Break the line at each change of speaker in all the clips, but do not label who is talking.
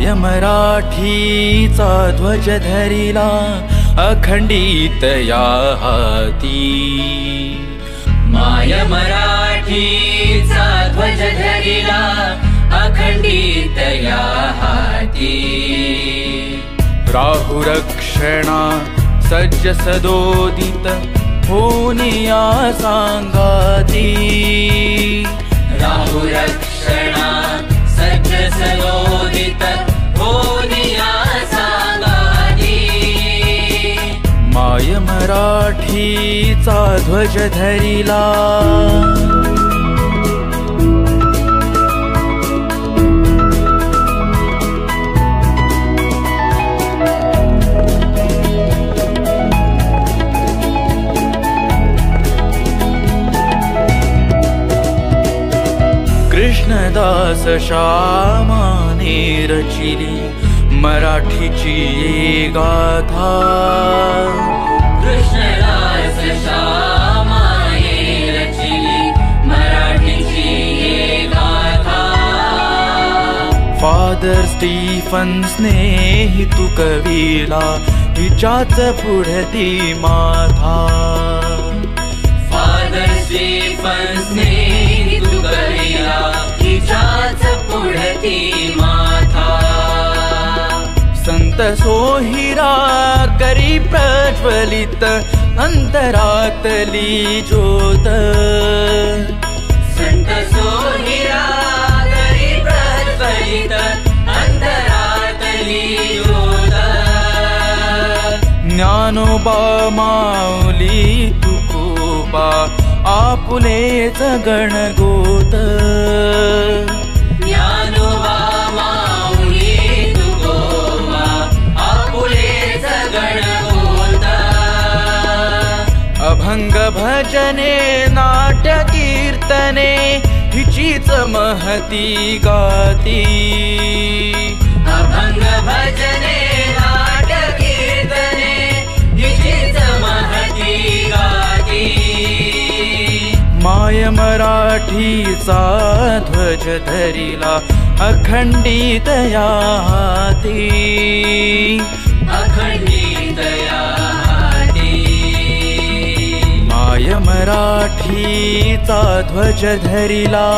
माय मराठीचा ध्वज धरिला अखंडित या हाती।
माय मराठीचा ध्वज धरिला अखंडित या हाती।
राहु रक्षणा सज्ज सदोदित होनिया सांगाती।
राहु रक्षणा सज्ज सदोदित होनिया सांगाती।
माय मराठीचा ध्वज धरिला कृष्णदास श्यामाने रचिली मराठीची ये गाथा।
कृष्णदास श्यामाने रचिली मराठीची ये गाथा।
फादर स्टीफन्सने हितू कवीला हिच्याच पुढती माथा।
फादर स्टीफन्सने हितू कवीला हिच्याच पुढती माथा।
संत सोहिरा करी प्रज्वलित अंतरातली ज्योत।
संत सोहिरा करी प्रज्वलित अंतरातली ज्योत।
ज्ञानोबा माऊली तुकोबा आपुलेच गणगोत।
ज्ञानोबा माऊली तुकोबा आपुलेच गणगोत।
अभंग भजने नाट्य कीर्तने हिचीच महती गाती।
अभंग भजने नाट्य कीर्तने हिचीच महती गाती।
माय मराठीचा ध्वज धरिला अखंडित या हाती।
अखंडित या हाती।
माय मराठीचा ध्वज धरिला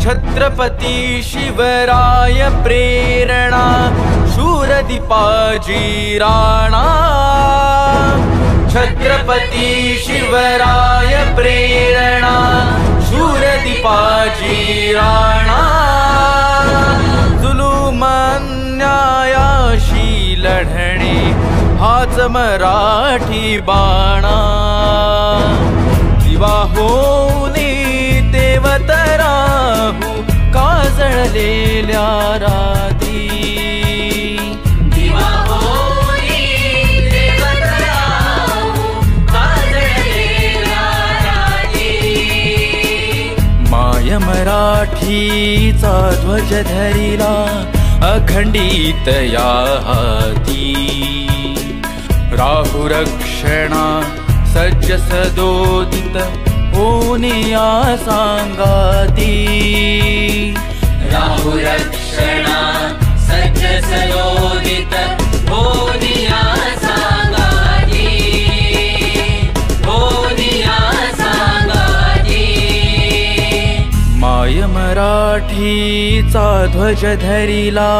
छत्रपती शिवराय प्रेरणा शूर दीपाजी राणा। छत्रपती शिवराय प्रेरणा शूर दीपाजी राणा। जुलूम अन्यायाशी लढणे हाच मराठी बाणा। दिवा होऊनी तेवत राहू काजळलेल्या राती।
दिवा होऊनी तेवत राहू काजळलेल्या राती।
माय मराठीचा ध्वज धरिला अखंडित या हाती। राहु रक्षणा सज्ज सदोदित होनिया सांगाती।
राहु रक्षणा सज्ज सदोदित होनिया सांगाती। होनिया सांगाती।
माय मराठीचा ध्वज धरिला